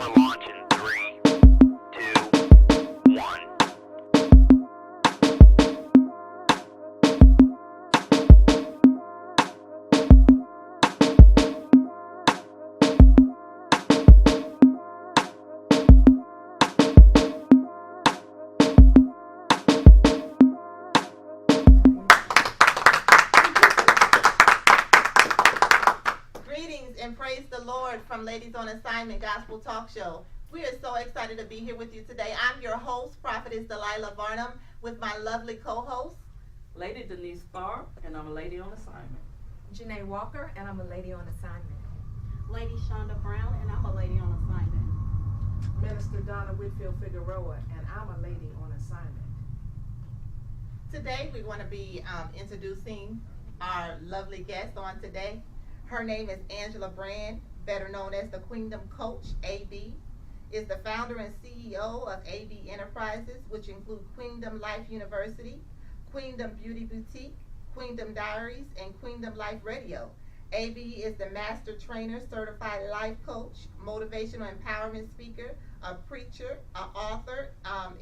gonna launch in 3, 2, 1. Greetings and praise the Lord from Ladies on Assignment Gospel Talk Show. We are so excited to be here with you today. I'm your host, Prophetess Delilah Varnum, with my lovely co-host, Lady Denise Starr, and I'm a lady on assignment. Janae Walker, and I'm a lady on assignment. Lady Shonda Brown, and I'm a lady on assignment. Minister Donna Whitfield Figueroa, and I'm a lady on assignment. Today we're going to be introducing our lovely guest on today. Her name is Angela Brand, better known as the Queendom Coach, AB, is the founder and CEO of AB Enterprises, which include Queendom Life University, Queendom Beauty Boutique, Queendom Diaries, and Queendom Life Radio. AB is the master trainer, certified life coach, motivational empowerment speaker, a preacher, an author,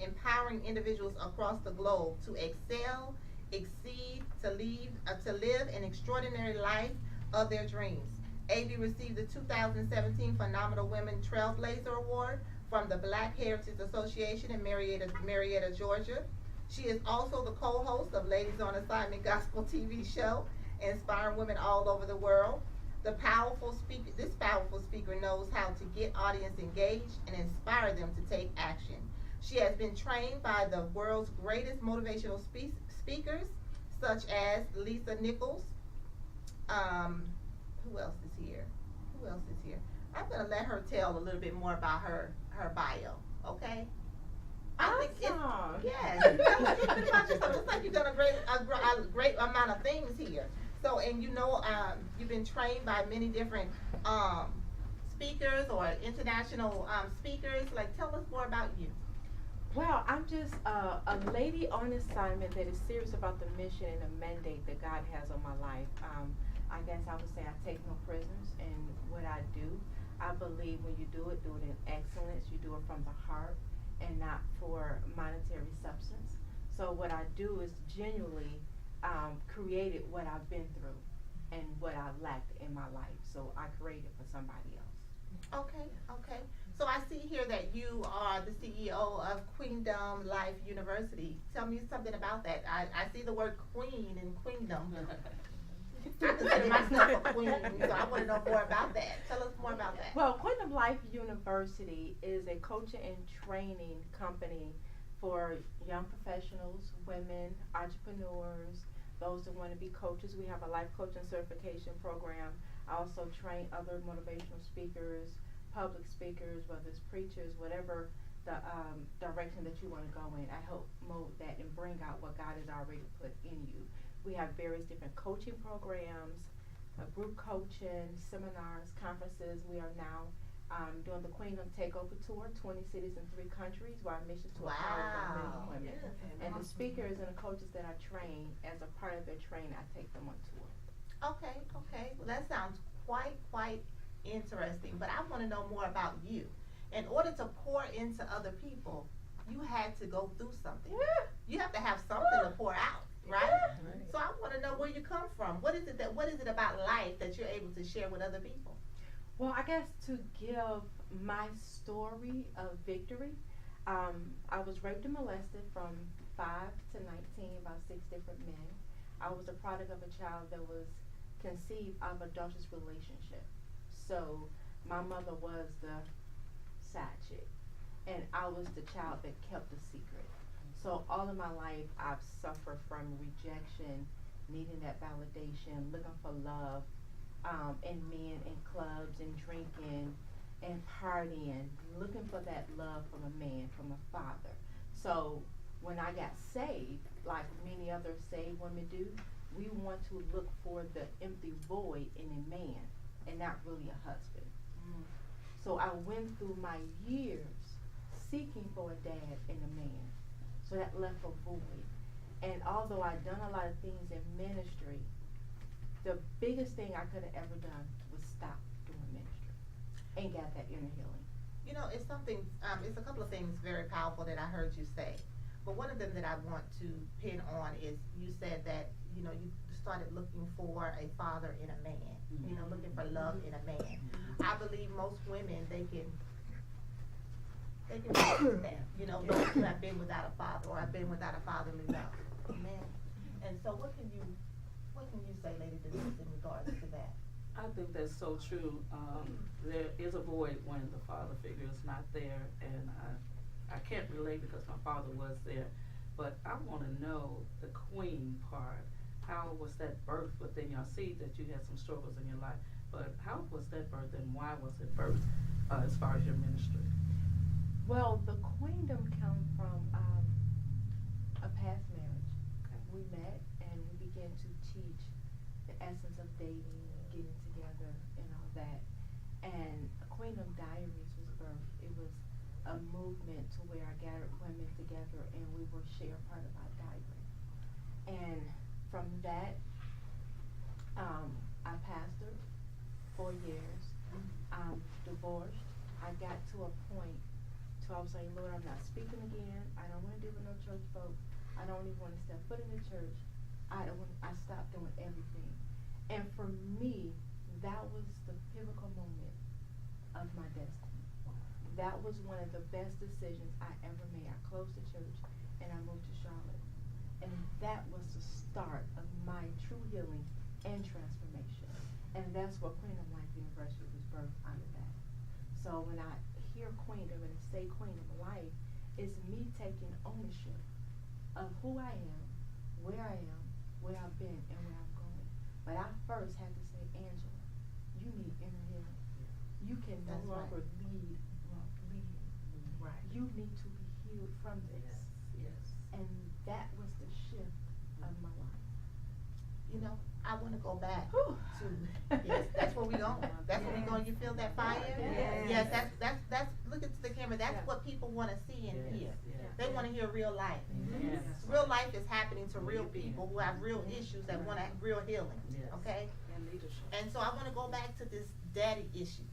empowering individuals across the globe to excel, exceed, to live an extraordinary life of their dreams. AB received the 2017 Phenomenal Women Trailblazer Award from the Black Heritage Association in Marietta, Georgia. She is also the co-host of Ladies on Assignment Gospel TV show, inspiring women all over the world. This powerful speaker knows how to get audience engaged and inspire them to take action. She has been trained by the world's greatest motivational speakers, such as Lisa Nichols. Who else is here? I'm gonna let her tell a little bit more about her bio. Okay. Awesome. Yes. Tell us a little bit about yourself. Looks like you've done a great amount of things here. So, and you've been trained by many different speakers or international speakers. Like, tell us more about you. Well, I'm just a lady on assignment that is serious about the mission and the mandate that God has on my life. I guess I would say I take no prisoners in what I do. I believe when you do it in excellence. You do it from the heart and not for monetary substance. So what I do is genuinely created what I've been through and what I lacked in my life. So I created for somebody else. Okay. So I see here that you are the CEO of Queendom Life University. Tell me something about that. I see the word queen in Queendom. I consider myself a queen, so I want to know more about that. Tell us more about that. Well, Queendom Life University is a coaching and training company for young professionals, women, entrepreneurs, those that want to be coaches. We have a life coaching certification program. I also train other motivational speakers, public speakers, whether it's preachers, whatever the direction that you want to go in. I help mold that and bring out what God has already put in you. We have various different coaching programs, group coaching, seminars, conferences. We are now doing the Queendom Takeover Tour, 20 cities in 3 countries, where our mission to empower men and women. Yeah. And the speakers and the coaches that I train, as a part of their training, I take them on tour. Okay. Well, that sounds quite interesting, but I want to know more about you. In order to pour into other people, you had to go through something. Yeah. You have to have something to pour out, right? Yeah. So I want to know where you come from. What is it about life that you're able to share with other people? Well, I guess to give my story of victory, I was raped and molested from 5 to 19, about 6 different men. I was a product of a child that was conceived out of a adulterous relationship. So my mother was the side chick, and I was the child that kept the secret. So all of my life, I've suffered from rejection, needing that validation, looking for love, in men, in clubs, and drinking, and partying, looking for that love from a man, from a father. So when I got saved, like many other saved women do, we want to look for the empty void in a man and not really a husband. So I went through my years seeking for a dad and a man. So that left a void. And although I'd done a lot of things in ministry, the biggest thing I could have ever done was stop doing ministry and got that inner healing. You know, it's something, it's a couple of things very powerful that I heard you say. But one of them that I want to pin on is you said that, you know, you started looking for a father in a man, you know, looking for love in a man. I believe most women, they can resist that, you know, those who have been without a father or have been without a fatherly love. Amen. And so what can you say, Lady Denise, in regards to that? I think that's so true. There is a void when the father figure is not there, and I can't relate because my father was there, but I want to know the queen part. How was that birthed within you? I see that you had some struggles in your life, but how was that birthed, and why was it birthed as far as your ministry? Well, the Queendom come from a past marriage. Okay. We met and we began to teach the essence of dating and getting together and all that. And Queendom Diaries was birthed. It was a movement to where I gathered women together and we would share part of our diary. And from that, I pastored 4 years, divorced. I got to a point to I was saying, Lord, I'm not speaking again. I don't want to deal with no church folk. I don't even want to step foot in the church. I stopped doing everything. And for me, that was the pivotal moment of my destiny. That was one of the best decisions I ever made. I closed the church and I moved to Charlotte. And that was the start of my true healing and transformation. And that's what Queendom Life University was birthed out of that. So when I hear Queendom and say Queendom Life, it's me taking ownership of who I am, where I've been, and where I'm going. But I first had to say, Angela, you need inner healing. You can no longer lead while bleeding. Right. You need to be healed from this. Yes. And that was the shift of my life. You know, I want to go back Whew. to, yes, that's where we going. That's where we going. You feel that fire? Yes. Yes, that's, look into the camera. That's what people want to see and hear. They want to hear real life. Yes. Real life is happening to real people who have real issues that want real healing. Yes. Okay? And leadership. And so I want to go back to this daddy issue.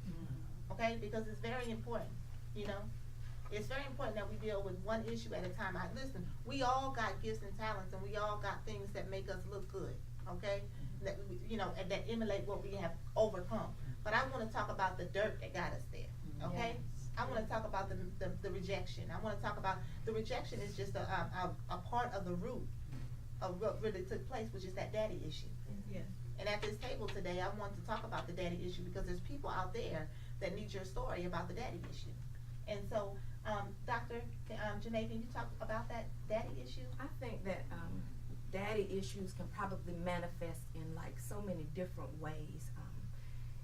Okay? Because it's very important, you know? It's very important that we deal with one issue at a time. Listen, we all got gifts and talents, and we all got things that make us look good, okay? That you know, and that emulate what we have overcome. But I want to talk about the dirt that got us there, okay? I want to talk about the rejection. I want to talk about the rejection is just a part of the root of what really took place, which is that daddy issue. Yes. And at this table today, I want to talk about the daddy issue because there's people out there that need your story about the daddy issue. And so, Dr. Janae, can you talk about that daddy issue? I think that daddy issues can probably manifest in like so many different ways.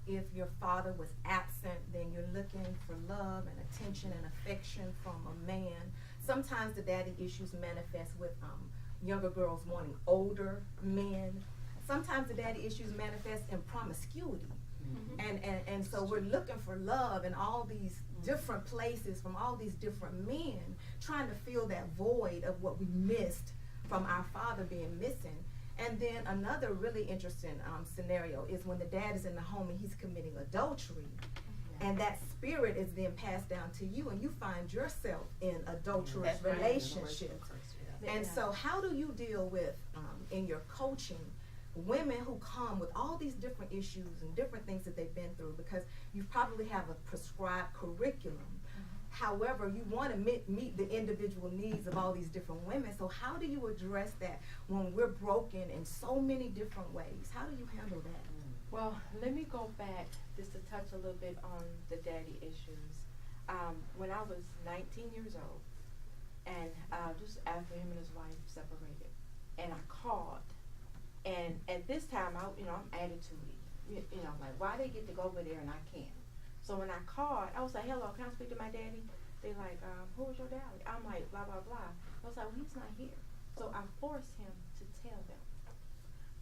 If your father was absent, then you're looking for love and attention and affection from a man. Sometimes the daddy issues manifest with younger girls wanting older men. Sometimes the daddy issues manifest in promiscuity. And so we're looking for love in all these different places from all these different men, trying to fill that void of what we missed from our father being missing. And then another really interesting scenario is when the dad is in the home and he's committing adultery, and that spirit is then passed down to you, and you find yourself in adulterous That's right. relationships. And so how do you deal with, in your coaching, women who come with all these different issues and different things that they've been through, because you probably have a prescribed curriculum. However, you want to meet the individual needs of all these different women. So how do you address that when we're broken in so many different ways? How do you handle that? Well, let me go back just to touch a little bit on the daddy issues. When I was 19 years old, and just after him and his wife separated, and I called, and at this time, I'm attitude-y. You know, like, why they get to go over there and I can't? So when I called, I was like, hello, can I speak to my daddy? They like, who was your daddy? I'm like, blah, blah, blah. I was like, well, he's not here. So I forced him to tell them.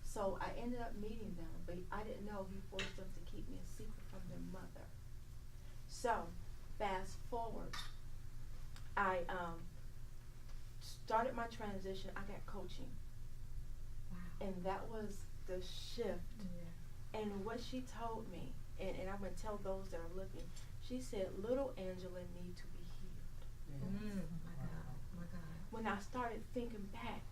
So I ended up meeting them, but I didn't know he forced them to keep me a secret from their mother. So fast forward, I started my transition. I got coaching. Wow. And that was the shift. Yeah. And what she told me, and I'm going to tell those that are looking, She said, little Angela need to be healed. My God, my God. When I started thinking back,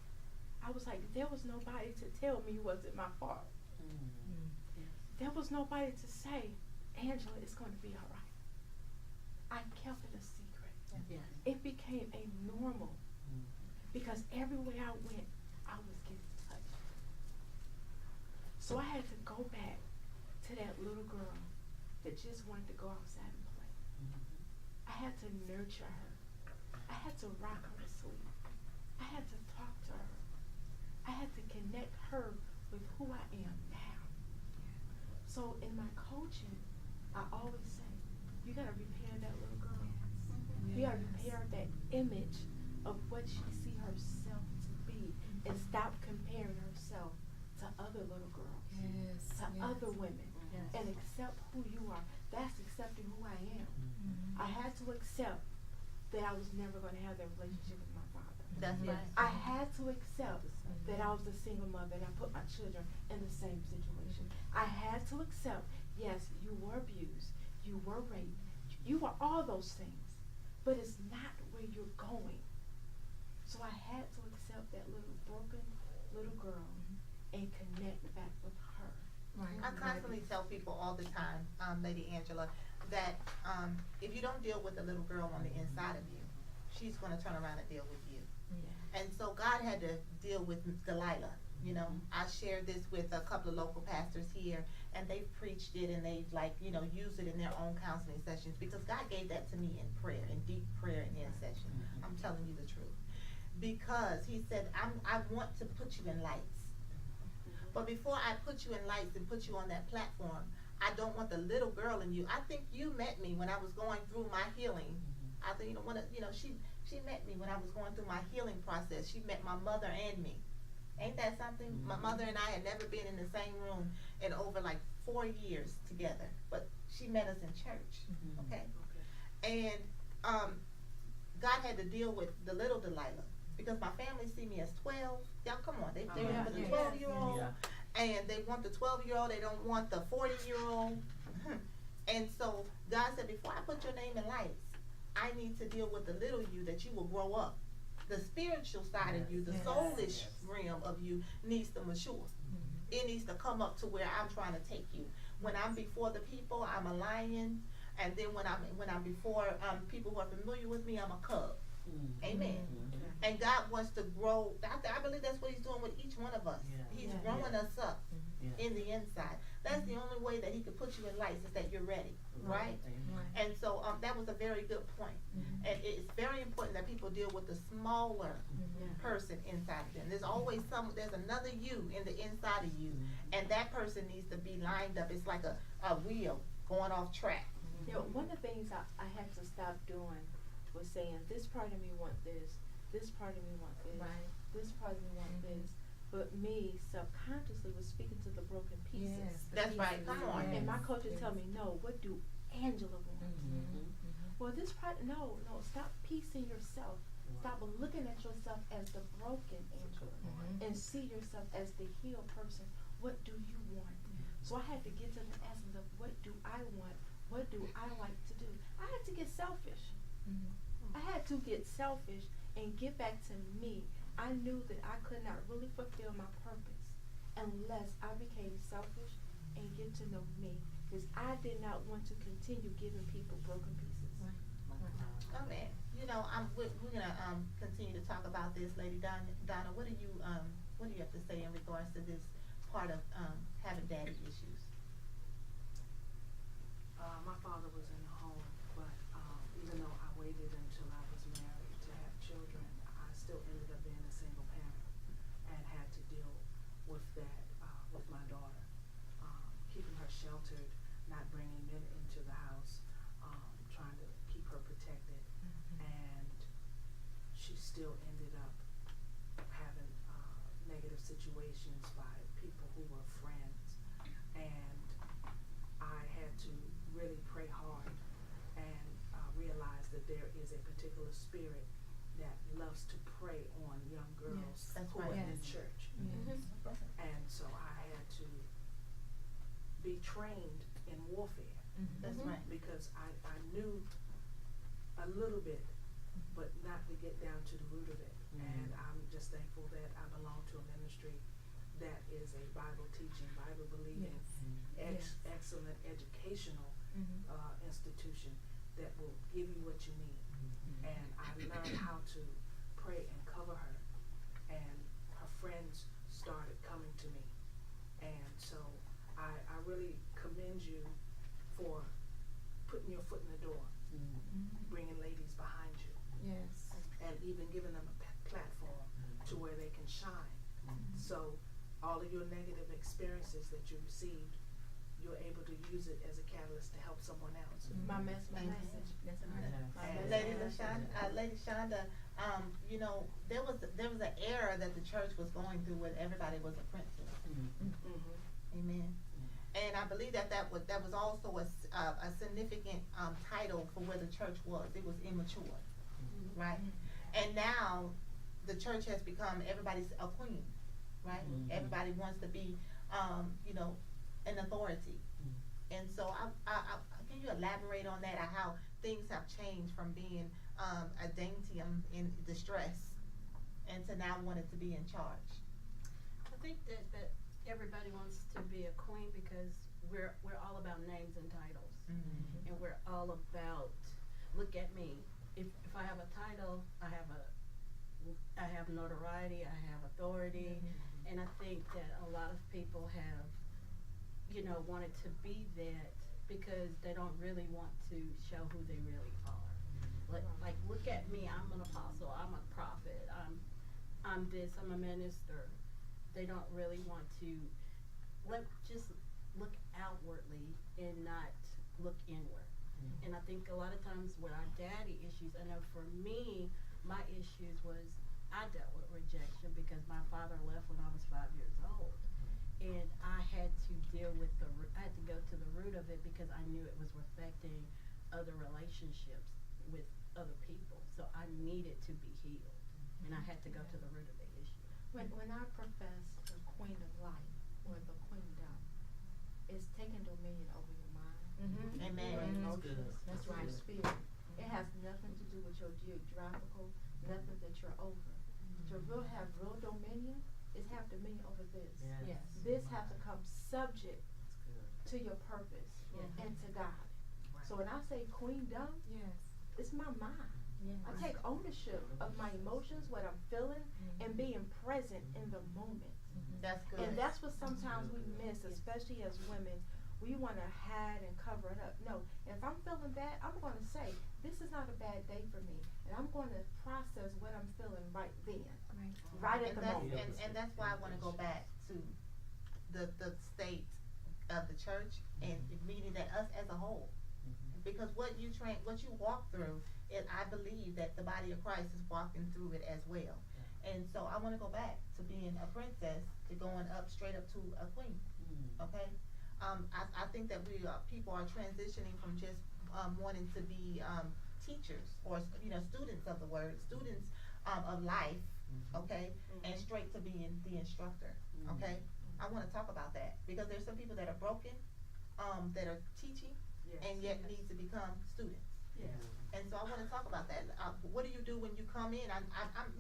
I was like, there was nobody to tell me it wasn't my fault. There was nobody to say, Angela, it's going to be all right. I kept it a secret. It became a normal because everywhere I went, I was getting touched. So I had to go back to that little girl that just wanted to go outside and play. I had to nurture her. I had to rock her to sleep. I had to talk to her. I had to connect her with who I am now. So in my coaching, I always say, you gotta repair that little girl. You gotta repair that image of what she see herself to be and stop comparing herself to other little girls, to other women, and accept who you are. That's accepting who I am. I had to accept that I was never gonna have that relationship with my father. That's right. I had to accept that I was a single mother and I put my children in the same situation. I had to accept, yes, you were abused, you were raped, you were all those things, but it's not where you're going. So I had to accept that little broken little girl and connect back with her. I constantly tell people all the time, Lady Angela, that if you don't deal with the little girl on the inside of you, she's going to turn around and deal with you. And so God had to deal with Delilah. You know, I shared this with a couple of local pastors here, and they've preached it and they've used it in their own counseling sessions because God gave that to me in prayer, in deep prayer and intercession. I'm telling you the truth. Because he said, I want to put you in lights. But before I put you in lights and put you on that platform, I don't want the little girl in you. I think you met me when I was going through my healing. I think, she met me when I was going through my healing process. She met my mother and me. Ain't that something? My mother and I had never been in the same room in over like 4 years together. But she met us in church, okay? And God had to deal with the little Delilah because my family see me as 12. Y'all, come on. They remember the 12-year-old. And they want the 12-year-old. They don't want the 40-year-old. And so God said, before I put your name in lights, I need to deal with the little you that you will grow up. The spiritual side of you, the soulish realm of you needs to mature. It needs to come up to where I'm trying to take you. When I'm before the people, I'm a lion. And then when I'm before people who are familiar with me, I'm a cub. Amen. And God wants to grow. I believe that's what he's doing with each one of us. He's growing us up in the inside. That's the only way that he could put you in lights is that you're ready, right? And so that was a very good point. And it's very important that people deal with the smaller person inside of them. There's always there's another you in the inside of you, and that person needs to be lined up. It's like a wheel going off track. You know, one of the things I had to stop doing was saying, this part of me want this, this part of me want this, this part of me want this. But me subconsciously was speaking to the broken pieces. That's right. Come on. And my coach would tell me, no, what do Angela want? Well, this part, no, stop piecing yourself. Stop looking at yourself as the broken Angela and see yourself as the healed person. What do you want? So I had to get to the essence of what do I want? What do I like to do? I had to get selfish. I had to get selfish and get back to me. I knew that I could not really fulfill my purpose unless I became selfish and get to know me, because I did not want to continue giving people broken pieces. Oh man, we're gonna continue to talk about this, Lady Donna. What do you have to say in regards to this part of having daddy issues? My father was in the home, but even though I waited until I was married to have children, I still ended up being a single parent and had to deal with that with my daughter, keeping her sheltered, not bringing men into the house, trying to keep her protected, and she still ended up having negative situations by people who were friends, and I had to really pray hard and realize that there is a particular spirit that loves to prey on young girls who are in church. And so I had to be trained in warfare That's right. Because I knew a little bit, but not to get down to the root of it. And I'm just thankful that I belong to a ministry that is a Bible teaching, Bible believing, excellent educational institution that will give you what you need. And I learned how to pray and cover her, and her friends started coming to me. And so I really commend you for putting your foot in the door, bringing ladies behind you, Yes. and even giving them a platform to where they can shine. So all of your negative experiences that you received, you're able to use it as a catalyst to help someone else. My message. Yeah. My And message. Lady Shonda, you know, there was an era that the church was going through where everybody was a princess. Amen. And I believe that was also a significant title for where the church was. It was immature, right? And now the church has become, everybody's a queen, right? Everybody wants to be, you know, an authority. And so can you elaborate on that, how things have changed from being a dainty in distress and to now wanting to be in charge? I think that everybody wants to be a queen because we're all about names and titles. And we're all about, look at me. If I have a title, I have notoriety, I have authority, and I think that a lot of people have, you know, wanted to be that because they don't really want to show who they really are. Like look at me, I'm an apostle, I'm a prophet, I'm this, I'm a minister. They don't really want to just look outwardly and not look inward. And I think a lot of times with our daddy issues, I know for me, my issues was I dealt with rejection because my father left when I was 5 years old. And I had to deal with I had to go to the root of it because I knew it was affecting other relationships with other people. So I needed to be healed. And I had to go to the root of the issue. When I profess the queen of life or the queendom, it's taking dominion over your mind, Amen. your emotions, That's your right. spirit. It has nothing to do with your geographical, nothing that you're over. To have real dominion is have dominion over this. Yes. This has to come subject to your purpose and to God. So when I say queendom, Yes. it's my mind. Yes. I take ownership of my emotions, what I'm feeling, and being present in the moment. That's good. And that's what sometimes we miss, especially as women. We want to hide and cover it up. No, if I'm feeling bad, I'm going to say, this is not a bad day for me. And I'm going to process what I'm feeling right then. Right at the moment. And that's why I want to go back to the state of the church and meaning that us as a whole. Because what you walk through, I believe that the body of Christ is walking through it as well. And so I want to go back to being a princess to going up straight up to a queen. Okay? I think that people are transitioning from just wanting to be teachers or students of the word, students of life, okay, and straight to being the instructor. Okay? I want to talk about that because there's some people that are broken, that are teaching, and yet need to become students. And so I want to talk about that. What do you do when you come in?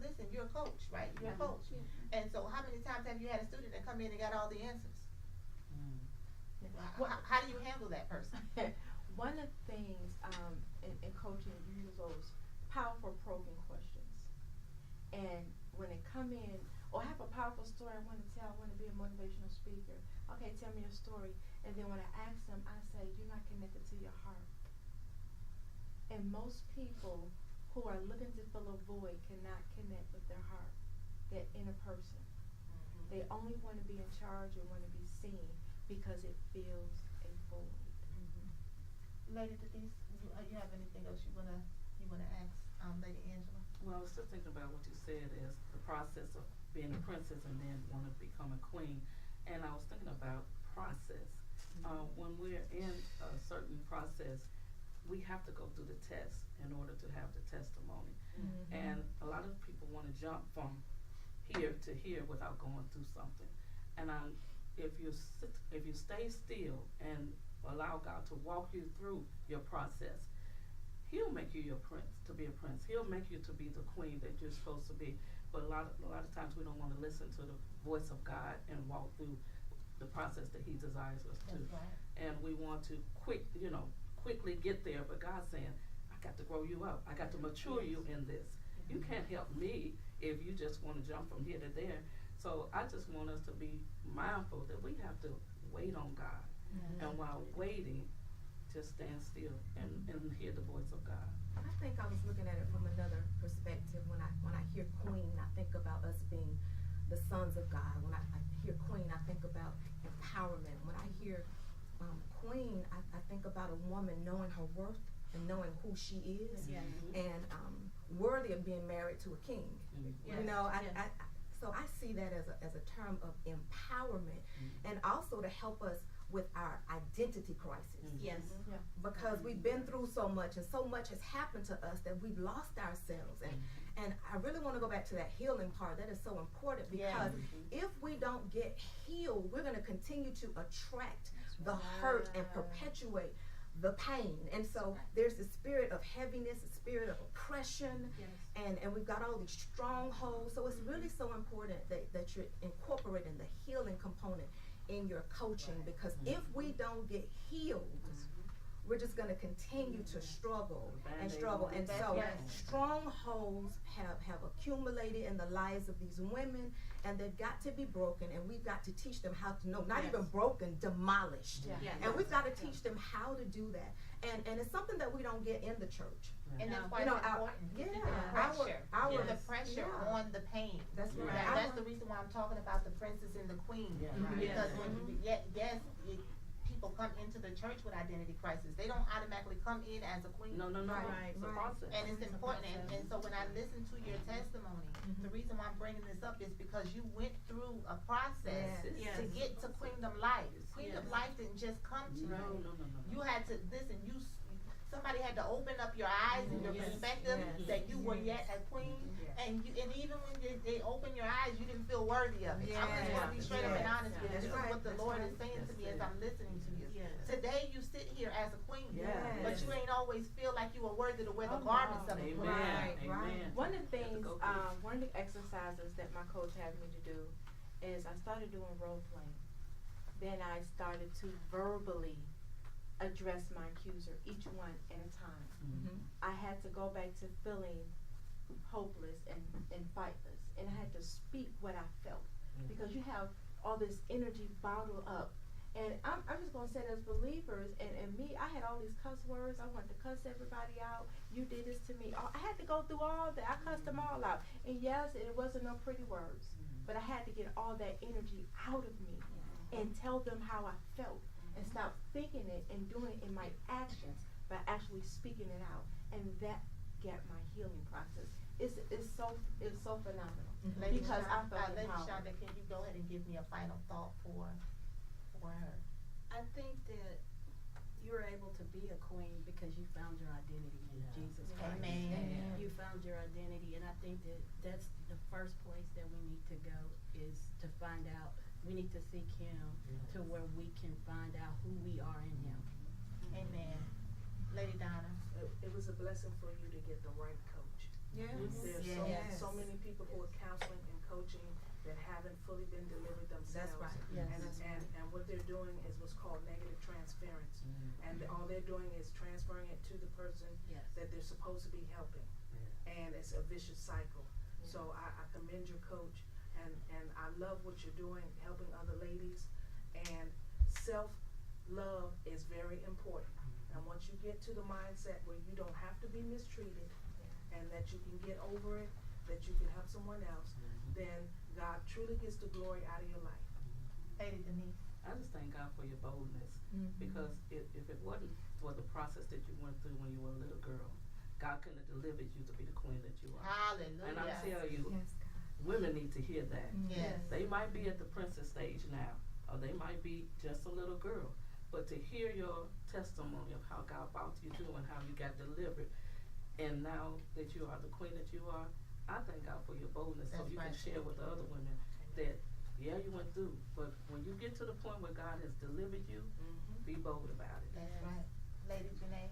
Listen, you're a coach, right? You're a coach. And so how many times have you had a student that come in and got all the answers? How do you handle that person? One of the things in coaching, you use those powerful probing questions. And when they come in, or I have a powerful story I want to tell, I want to be a motivational speaker. Okay, tell me your story. And then when I ask them, I say, you're not connected to your heart. And most people who are looking to fill a void cannot connect with their heart, that inner person. They only want to be in charge and want to be seen because it fills a void. Lady Denise, you have anything else you wanna ask Lady Angela? Well, I was just thinking about what you said is the process of being a princess and then want to become a queen. And I was thinking about process. When we're in a certain process, we have to go through the test in order to have the testimony. And a lot of people want to jump from here to here without going through something. And if you stay still and allow God to walk you through your process. He'll make you your prince, to be a prince. He'll make you to be the queen that you're supposed to be. But a lot of times we don't want to listen to the voice of God and walk through the process that He desires us to. That's right. And we want to quickly get there. But God's saying, I got to grow you up. I got to mature you in this. You can't help me if you just want to jump from here to there. So I just want us to be mindful that we have to wait on God. And while waiting, just stand still and hear the voice of God. I think I was looking at it from another perspective. When I hear queen, I think about us being the sons of God. When I hear queen, I think about empowerment. When I hear queen, I think about a woman knowing her worth and knowing who she is, and worthy of being married to a king. Yes. You know, Yes. so I see that as a term of empowerment, and also to help us with our identity crisis. Yes. Because we've been through so much, and so much has happened to us that we've lost ourselves. And I really want to go back to that healing part. That is so important, because if we don't get healed, we're going to continue to attract the hurt and perpetuate the pain. And so there's the spirit of heaviness, the spirit of oppression, and we've got all these strongholds. So it's really so important that you're incorporating the healing component in your coaching, because if we don't get healed, we're just going to continue to struggle and struggle. And so strongholds have accumulated in the lives of these women, and they've got to be broken, and we've got to teach them how to know, not even broken, demolished. And we've got to teach them how to do that. And it's something that we don't get in the church. And that's why You know, it's important. The pressure on the pain. That's right. That's the reason why I'm talking about the princess and the queen. Because when people come into the church with identity crisis, they don't automatically come in as a queen. No. It's a process. And it's important. And so when I listen to your testimony, the reason why I'm bringing this up is because you went through a process to get to Queendom Life. Queendom Life didn't just come to you. No. You had to listen. Somebody had to open up your eyes and your perspective that you were yet a queen, and even when they open your eyes, you didn't feel worthy of it. I'm just going to be straight up and honest with you. This is what the Lord is saying to me as I'm listening to you. Today you sit here as a queen, but you ain't always feel like you were worthy to wear the garments of a queen. Amen. One of the things, one of the exercises that my coach had me to do is I started doing role playing. Then I started to verbally address my accuser, each one at a time. I had to go back to feeling hopeless and fightless, and I had to speak what I felt, because you have all this energy bottled up. And I'm just going to say, as believers, and me, I had all these cuss words. I wanted to cuss everybody out. You did this to me. I had to go through all that. I cussed them all out. And yes, it wasn't no pretty words, but I had to get all that energy out of me and tell them how I felt, and stop thinking it and doing it in my actions, but actually speaking it out. And that got my healing process. It's so phenomenal. Lady Because I felt Lady empowered. Shonda, can you go ahead and give me a final thought for her? I think that you're able to be a queen because you found your identity in Jesus Christ. Amen. You found your identity, and I think that that's the first place that we need to go, is to find out. We need to seek Him to where we can find out who we are in Him. Amen. Lady Donna. It was a blessing for you to get the right coach. There's so many people who are counseling and coaching that haven't fully been delivered themselves. That's right. And what they're doing is what's called negative transference. And all they're doing is transferring it to the person that they're supposed to be helping. And it's a vicious cycle. So I commend your coach, and I love what you're doing, helping other ladies. And self-love is very important. And once you get to the mindset where you don't have to be mistreated, and that you can get over it, that you can help someone else, then God truly gets the glory out of your life. Lady Denise. I just thank God for your boldness, because if it wasn't for the process that you went through when you were a little girl, God couldn't have delivered you to be the queen that you are. Hallelujah. And I tell you, women need to hear that. Yes. They might be at the princess stage now, or they might be just a little girl, but to hear your testimony of how God brought you through and how you got delivered, and now that you are the queen that you are, I thank God for your boldness. That's so you right. can share with the other women that, you went through, but when you get to the point where God has delivered you, be bold about it. That's right. Lady Janae?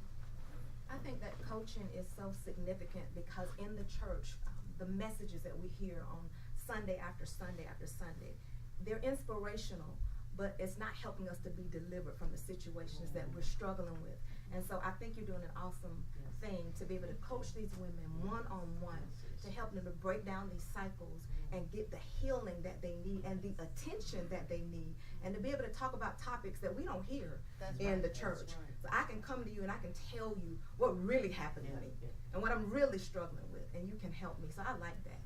I think that coaching is so significant because in the church, the messages that we hear on Sunday after Sunday after Sunday, they're inspirational, but it's not helping us to be delivered from the situations that we're struggling with. And so I think you're doing an awesome thing to be able to coach these women one-on-one, to help them to break down these cycles and get the healing that they need and the attention that they need, and to be able to talk about topics that we don't hear in the church. So I can come to you and I can tell you what really happened to me and what I'm really struggling with, and you can help me. So I like that.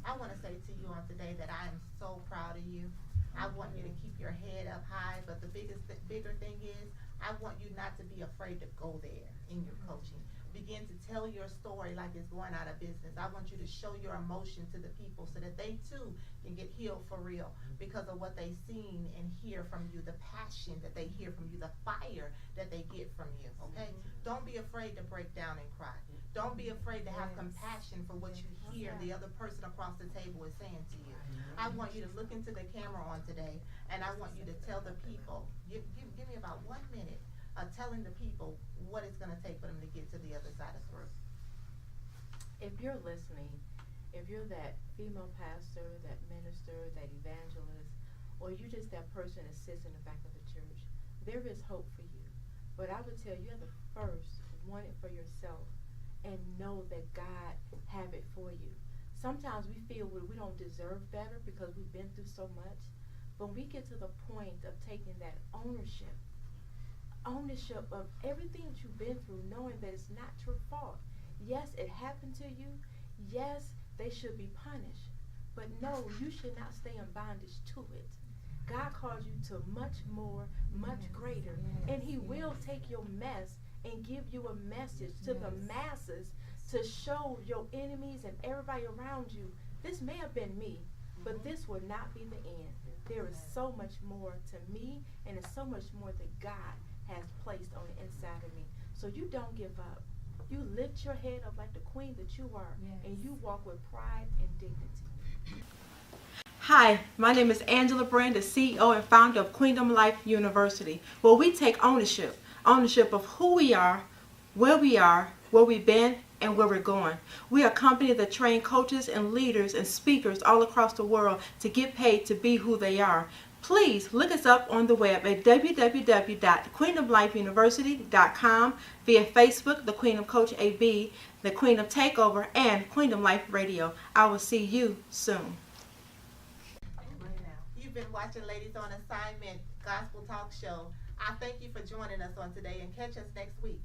I want to say to you on today that I am so proud of you. I want you to keep your head up high, but the bigger thing is, I want you not to be afraid to go there in your coaching. Begin to tell your story like it's going out of business. I want you to show your emotion to the people so that they too can get healed for real because of what they've seen and hear from you, the passion that they hear from you, the fire that they get from you, okay? Don't be afraid to break down and cry. Don't be afraid to have compassion for what you hear the other person across the table is saying to you. I want you to look into the camera on today, and I want you to tell the people, give me about 1 minute of telling the people what it's going to take for them to get to the other side of the room. If you're listening, if you're that female pastor, that minister, that evangelist, or you just that person that sits in the back of the church, there is hope for you. But I would tell you, have to first want it for yourself and know that God have it for you. Sometimes we feel we don't deserve better because we've been through so much. But we get to the point of taking that ownership of everything that you've been through, knowing that it's not your fault. Yes, it happened to you. Yes, they should be punished. But no, you should not stay in bondage to it. God calls you to much more, much greater. And he will take your mess and give you a message to the masses to show your enemies and everybody around you, this may have been me, but this will not be the end. There is so much more to me, and it's so much more that God has placed on the inside of me. So you don't give up. You lift your head up like the queen that you are, and you walk with pride and dignity. Hi, my name is Angela Brand, the CEO and founder of Queendom Life University, where we take ownership of who we are, where we've been, and where we're going. We are a company that train coaches and leaders and speakers all across the world to get paid to be who they are. Please look us up on the web at www.queendomlifeuniversity.com, via Facebook, The Queendom Coach AB, The Queendom Takeover, and Queendom Life Radio. I will see you soon. You've been watching Ladies on Assignment Gospel Talk Show. I thank you for joining us on today, and catch us next week.